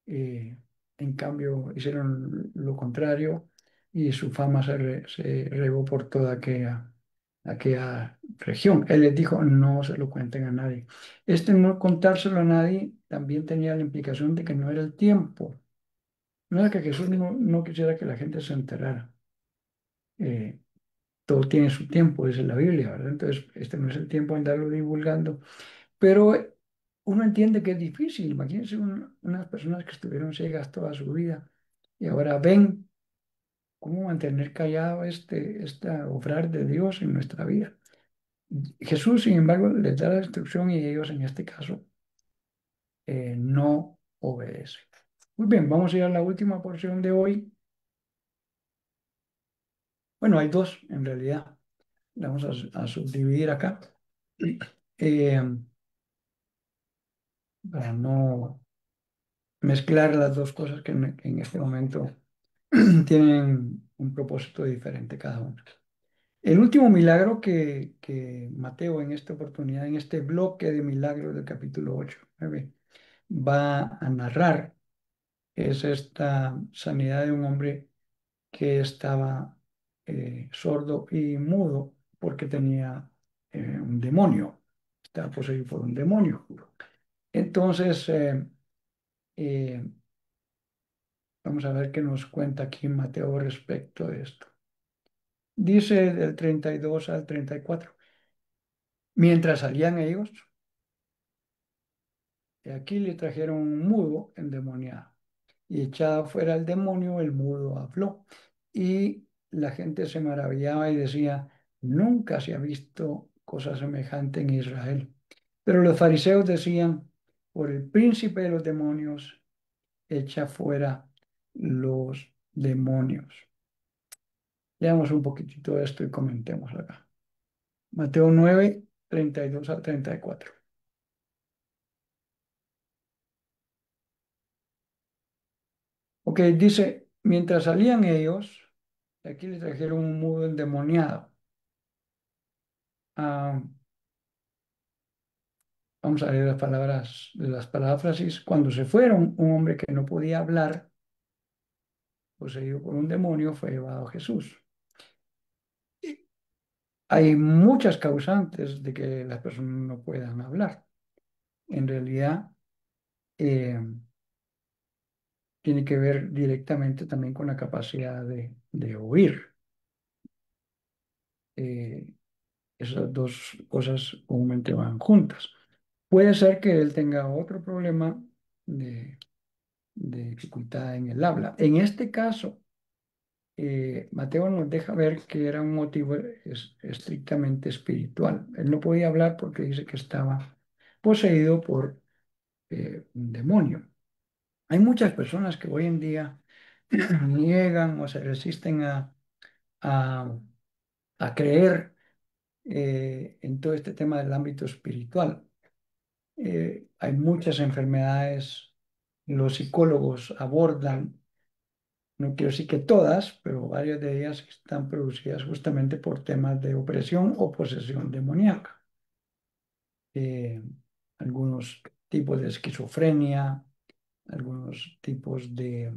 eh, en cambio hicieron lo contrario y su fama se regó por toda aquella región. Él les dijo, no se lo cuenten a nadie. Este no contárselo a nadie también tenía la implicación de que no era el tiempo. No era que Jesús no quisiera que la gente se enterara. Eh, Todo tiene su tiempo, dice la Biblia, ¿verdad? Entonces, este no es el tiempo de andarlo divulgando. Pero uno entiende que es difícil. Imagínense unas personas que estuvieron ciegas toda su vida y ahora ven cómo mantener callado esta obrar de Dios en nuestra vida. Jesús, sin embargo, les da la instrucción y ellos en este caso no obedecen. Muy bien, vamos a ir a la última porción de hoy. Bueno, hay dos en realidad. La vamos a subdividir acá. Eh, para no mezclar las dos cosas que en este momento tienen un propósito diferente cada uno. El último milagro que Mateo en esta oportunidad, en este bloque de milagros del capítulo 8 9, va a narrar es esta sanidad de un hombre que estaba sordo y mudo porque tenía un demonio, estaba poseído por un demonio. Entonces, eh, vamos a ver qué nos cuenta aquí Mateo respecto de esto. Dice del 32 al 34. Mientras salían ellos, aquí le trajeron un mudo endemoniado. Y echado fuera el demonio, el mudo habló. Y la gente se maravillaba y decía, nunca se ha visto cosa semejante en Israel. Pero los fariseos decían, por el príncipe de los demonios, echa fuera los demonios. Leamos un poquitito de esto y comentemos acá. Mateo 9 32 al 34. Ok, dice, mientras salían ellos, aquí le trajeron un mudo endemoniado. Ah, vamos a leer las palabras de las paráfrasis. Cuando se fueron, un hombre que no podía hablar, poseído por un demonio, fue llevado a Jesús. Hay muchas causantes de que las personas no puedan hablar. En realidad, eh, tiene que ver directamente también con la capacidad de oír. Eh, Esas dos cosas comúnmente van juntas. Puede ser que él tenga otro problema de, de dificultad en el habla. En este caso, Mateo nos deja ver que era un motivo estrictamente espiritual. Él no podía hablar porque dice que estaba poseído por un demonio. Hay muchas personas que hoy en día niegan o se resisten a, a creer en todo este tema del ámbito espiritual. Hay muchas enfermedades, los psicólogos abordan No quiero decir que todas, pero varias de ellas están producidas justamente por temas de opresión o posesión demoníaca. Eh, Algunos tipos de esquizofrenia, algunos tipos de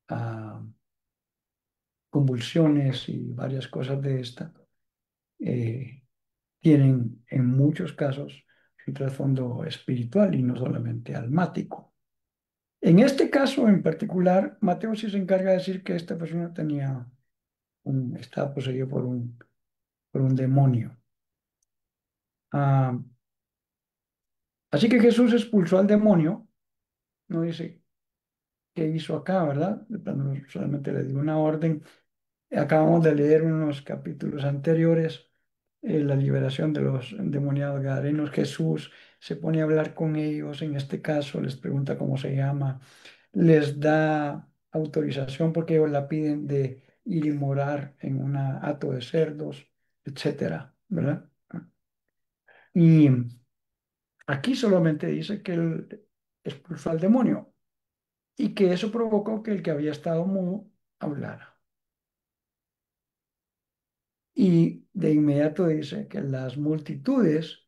ah, convulsiones y varias cosas de esta eh, tienen en muchos casos un trasfondo espiritual y no solamente almático. En este caso en particular, Mateo sí se encarga de decir que esta persona estaba poseído por un demonio. Ah, Así que Jesús expulsó al demonio, no dice qué hizo acá, ¿verdad? De plano, solamente le dio una orden. Acabamos de leer unos capítulos anteriores, la liberación de los endemoniados gadarenos. Jesús se pone a hablar con ellos, en este caso les pregunta cómo se llama, les da autorización porque ellos la piden de ir y morar en un hato de cerdos, etcétera, ¿verdad? Y aquí solamente dice que él expulsó al demonio y que eso provocó que el que había estado mudo hablara. Y de inmediato dice que las multitudes,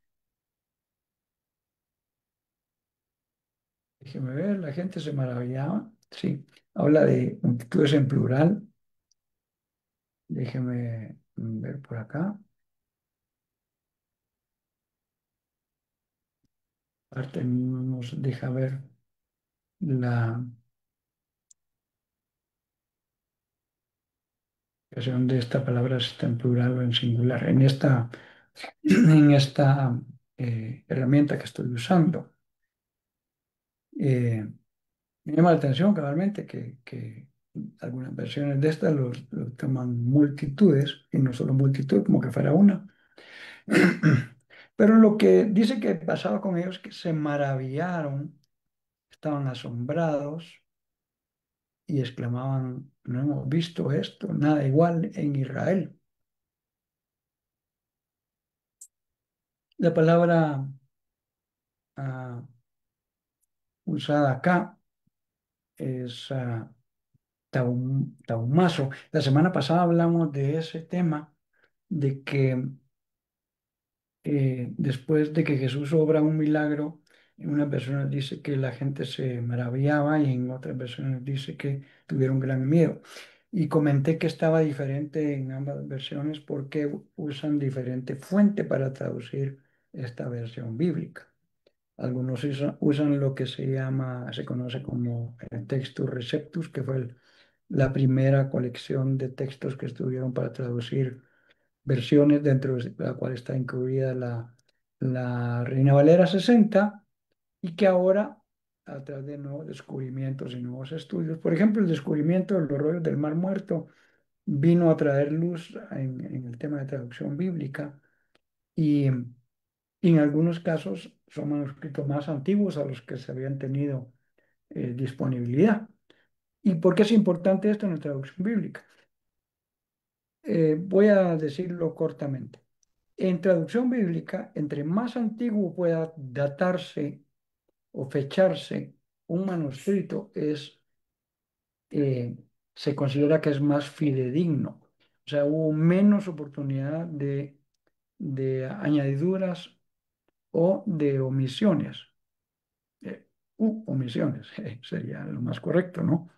déjeme ver, la gente se maravillaba, sí, habla de multitudes en plural, déjeme ver por acá, aparte no nos deja ver la expresión de esta palabra si está en plural o en singular, en esta herramienta que estoy usando. Eh, Me llama la atención cabalmente que algunas versiones de estas lo toman multitudes y no solo multitud, como que fuera una. Pero lo que dice que pasaba con ellos es que se maravillaron, estaban asombrados y exclamaban, no hemos visto esto, nada igual en Israel. La palabra ah, usada acá es taumazo. La semana pasada hablamos de ese tema, de que después de que Jesús obra un milagro, en unas versiones dice que la gente se maravillaba y en otras versiones dice que tuvieron gran miedo. Y comenté que estaba diferente en ambas versiones porque usan diferente fuente para traducir esta versión bíblica. Algunos usan lo que se conoce como el Textus Receptus, que fue la primera colección de textos que estuvieron para traducir versiones, dentro de la cual está incluida la Reina Valera 60 y que ahora, a través de nuevos descubrimientos y nuevos estudios, por ejemplo, el descubrimiento de los rollos del Mar Muerto vino a traer luz en el tema de traducción bíblica y en algunos casos son manuscritos más antiguos a los que se habían tenido disponibilidad. ¿Y por qué es importante esto en la traducción bíblica? Voy a decirlo cortamente. En traducción bíblica, entre más antiguo pueda datarse o fecharse un manuscrito, eh, se considera que es más fidedigno. O sea, hubo menos oportunidad de añadiduras o de omisiones. Eh, Omisiones, sería lo más correcto, ¿no?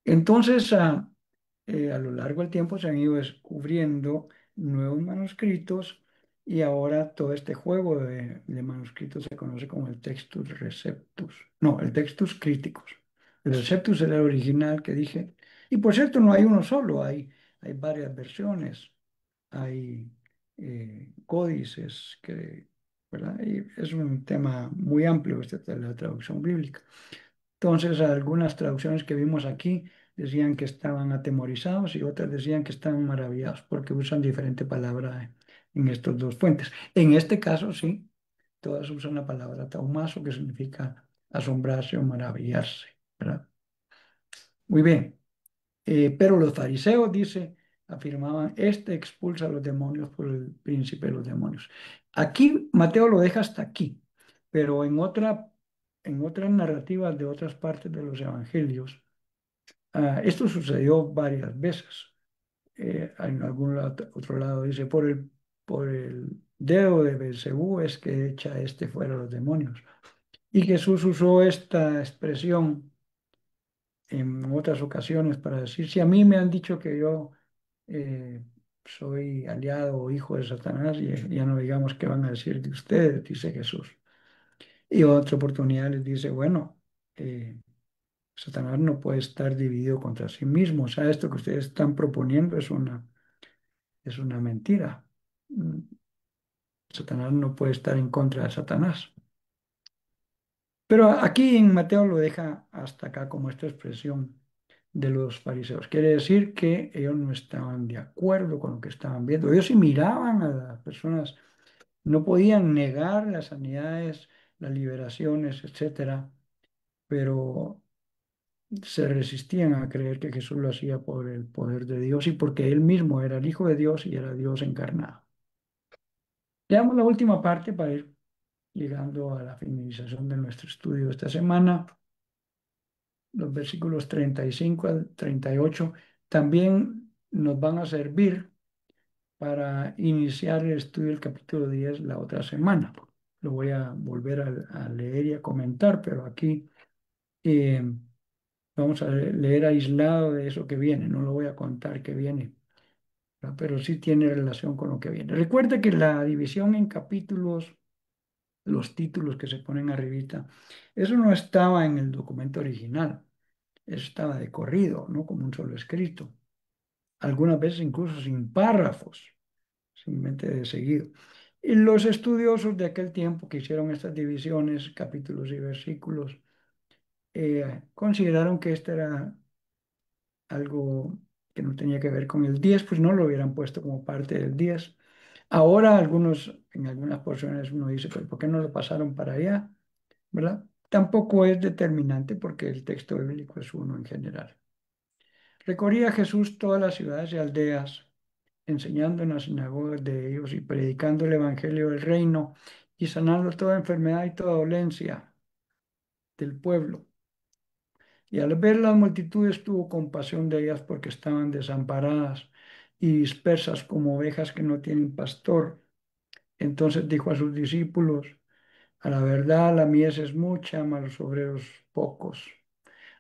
Entonces, a lo largo del tiempo se han ido descubriendo nuevos manuscritos y ahora todo este juego de manuscritos se conoce como el Textus Receptus. No, el Textus Criticus. El Receptus era el original que dije. Y por cierto, no hay uno solo, hay varias versiones, hay códices, ¿verdad? Y es un tema muy amplio este de la traducción bíblica. Entonces, algunas traducciones que vimos aquí decían que estaban atemorizados y otras decían que estaban maravillados porque usan diferente palabra en estas dos fuentes. En este caso, sí, todas usan la palabra taumazo, que significa asombrarse o maravillarse, ¿verdad? Muy bien. Pero los fariseos, dice, afirmaban, este expulsa a los demonios por el príncipe de los demonios. Aquí Mateo lo deja hasta aquí, pero en otras narrativas de otras partes de los evangelios, Esto sucedió varias veces. En algún otro lado dice, por el dedo de Belcebú es que echa este fuera los demonios. Y Jesús usó esta expresión en otras ocasiones para decir, si a mí me han dicho que yo soy aliado o hijo de Satanás, ya no digamos qué van a decir de ustedes, dice Jesús. Y otra oportunidad les dice, bueno, eh, Satanás no puede estar dividido contra sí mismo. O sea, esto que ustedes están proponiendo es una mentira. Mm, Satanás no puede estar en contra de Satanás. Pero aquí en Mateo lo deja hasta acá como esta expresión de los fariseos. Quiere decir que ellos no estaban de acuerdo con lo que estaban viendo. Ellos sí miraban a las personas, no podían negar las sanidades, las liberaciones, etcétera, pero se resistían a creer que Jesús lo hacía por el poder de Dios y porque él mismo era el Hijo de Dios y era Dios encarnado. Leamos la última parte para ir llegando a la finalización de nuestro estudio esta semana. Los versículos 35 al 38 también nos van a servir para iniciar el estudio del capítulo 10 la otra semana. Lo voy a volver a leer y a comentar, pero aquí eh, vamos a leer aislado de eso que viene. No lo voy a contar que viene, ¿verdad? Pero sí tiene relación con lo que viene. Recuerda que la división en capítulos, los títulos que se ponen arribita, eso no estaba en el documento original. Eso estaba de corrido, no como un solo escrito. Algunas veces incluso sin párrafos, simplemente de seguido. Y los estudiosos de aquel tiempo que hicieron estas divisiones, capítulos y versículos, consideraron que esto era algo que no tenía que ver con el 10, pues no lo hubieran puesto como parte del 10. Ahora en algunas porciones uno dice, pero ¿por qué no lo pasaron para allá? ¿Verdad? Tampoco es determinante porque el texto bíblico es uno en general. Recorría Jesús todas las ciudades y aldeas, enseñando en las sinagogas de ellos y predicando el evangelio del reino y sanando toda enfermedad y toda dolencia del pueblo. Y al ver las multitudes tuvo compasión de ellas porque estaban desamparadas y dispersas como ovejas que no tienen pastor. Entonces dijo a sus discípulos, a la verdad la mies es mucha, mas los obreros pocos.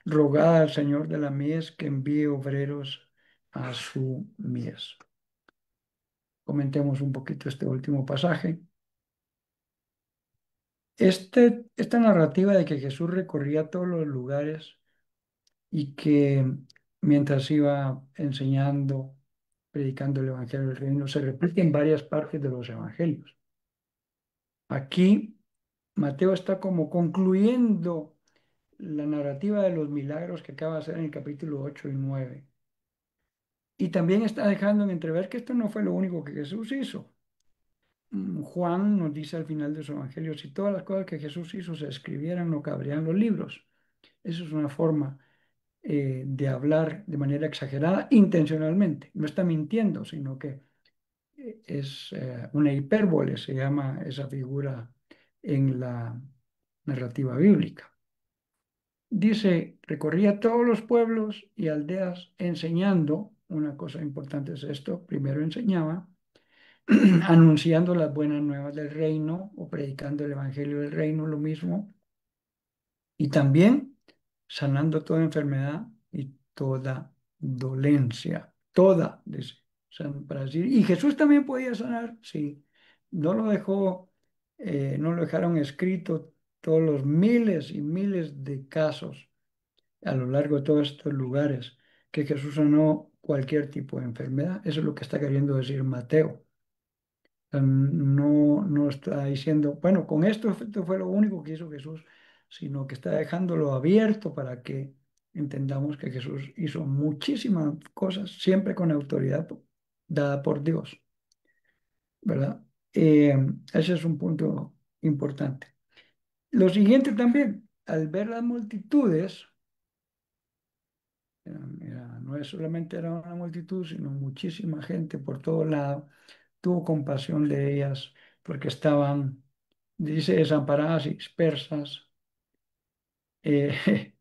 Rogad al Señor de la mies que envíe obreros a su mies. Comentemos un poquito este último pasaje. Esta narrativa de que Jesús recorría todos los lugares y que mientras iba enseñando, predicando el Evangelio del Reino, se repite en varias partes de los Evangelios. Aquí Mateo está como concluyendo la narrativa de los milagros que acaba de hacer en el capítulo 8 y 9. Y también está dejando en entrever que esto no fue lo único que Jesús hizo. Juan nos dice al final de su evangelio, si todas las cosas que Jesús hizo se escribieran, no cabrían los libros. Eso es una forma de hablar de manera exagerada intencionalmente. No está mintiendo, sino que es una hipérbole, se llama esa figura en la narrativa bíblica. Dice, recorría todos los pueblos y aldeas enseñando, una cosa importante es esto, primero enseñaba, anunciando las buenas nuevas del reino o predicando el evangelio del reino, lo mismo, y también sanando toda enfermedad y toda dolencia, toda, dice, o sea, para decir, y Jesús también podía sanar, sí, no lo dejó, no lo dejaron escrito todos los miles y miles de casos a lo largo de todos estos lugares que Jesús sanó cualquier tipo de enfermedad. Eso es lo que está queriendo decir Mateo. No, no está diciendo, bueno, con esto fue lo único que hizo Jesús, sino que está dejándolo abierto para que entendamos que Jesús hizo muchísimas cosas, siempre con autoridad dada por Dios, ¿verdad? Eh, Ese es un punto importante. Lo siguiente también, al ver las multitudes, no es solamente era una multitud, sino muchísima gente por todo lado, tuvo compasión de ellas porque estaban, dice, desamparadas y dispersas. Eh,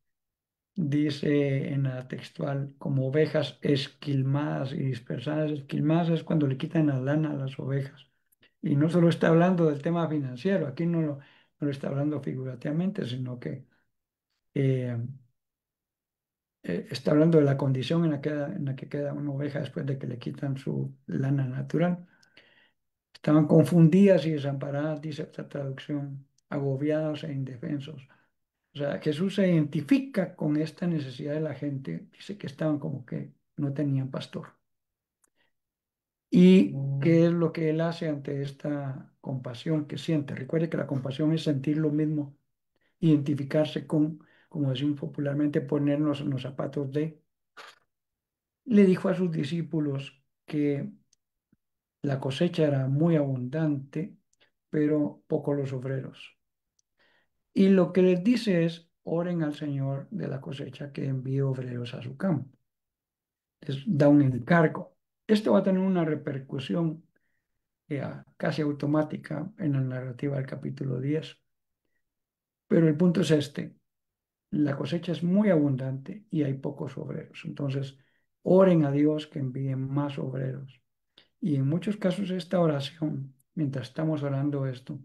dice en la textual como ovejas esquilmadas y dispersadas. Esquilmadas es cuando le quitan la lana a las ovejas. Y no solo está hablando del tema financiero, aquí no lo está hablando figurativamente, sino que eh, está hablando de la condición en la que queda una oveja después de que le quitan su lana natural. Estaban confundidas y desamparadas, dice esta traducción, agobiados e indefensos. O sea, Jesús se identifica con esta necesidad de la gente, dice que estaban como que no tenían pastor. ¿Y qué es lo que él hace ante esta compasión que siente? Recuerde que la compasión es sentir lo mismo, identificarse con, como decimos popularmente, ponernos en los zapatos de. Le dijo a sus discípulos que la cosecha era muy abundante, pero pocos los obreros. Y lo que les dice es, oren al Señor de la cosecha que envíe obreros a su campo. Les da un encargo. Esto va a tener una repercusión casi automática en la narrativa del capítulo 10. Pero el punto es este, la cosecha es muy abundante y hay pocos obreros. Entonces, oren a Dios que envíe más obreros. Y en muchos casos esta oración, mientras estamos orando esto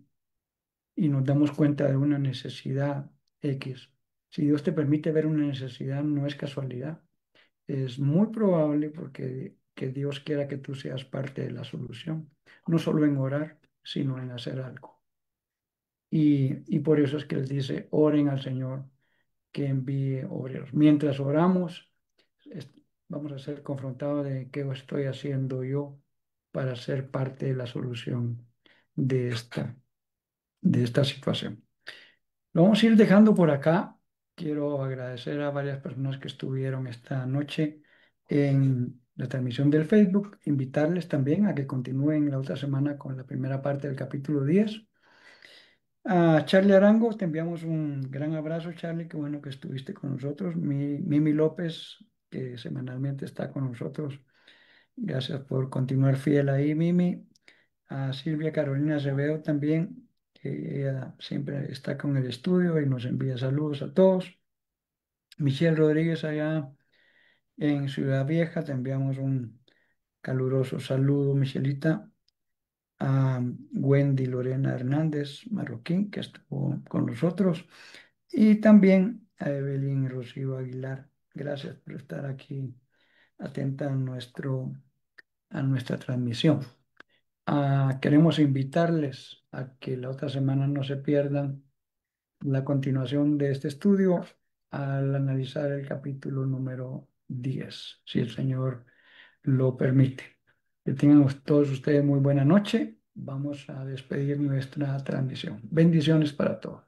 y nos damos cuenta de una necesidad X, si Dios te permite ver una necesidad, no es casualidad. Es muy probable porque que Dios quiera que tú seas parte de la solución, no solo en orar, sino en hacer algo. Y por eso es que Él dice, oren al Señor que envíe obreros. Mientras oramos, es- vamos a ser confrontados de qué estoy haciendo yo para ser parte de la solución de de esta situación. Lo vamos a ir dejando por acá. Quiero agradecer a varias personas que estuvieron esta noche en la transmisión del Facebook. Invitarles también a que continúen la otra semana con la primera parte del capítulo 10. A Charlie Arango, te enviamos un gran abrazo, Charlie. Qué bueno que estuviste con nosotros. Mimi López, que semanalmente está con nosotros. Gracias por continuar fiel ahí, Mimi. A Silvia Carolina Acevedo también, que ella siempre está con el estudio y nos envía saludos a todos. Michelle Rodríguez allá en Ciudad Vieja, te enviamos un caluroso saludo, Michelita. A Wendy Lorena Hernández Marroquín, que estuvo con nosotros. Y también a Evelyn Rocío Aguilar. Gracias por estar aquí atenta a a nuestra transmisión. Queremos invitarles a que la otra semana no se pierdan la continuación de este estudio al analizar el capítulo número 10, si el Señor lo permite. Que tengan todos ustedes muy buena noche. Vamos a despedir nuestra transmisión. Bendiciones para todos.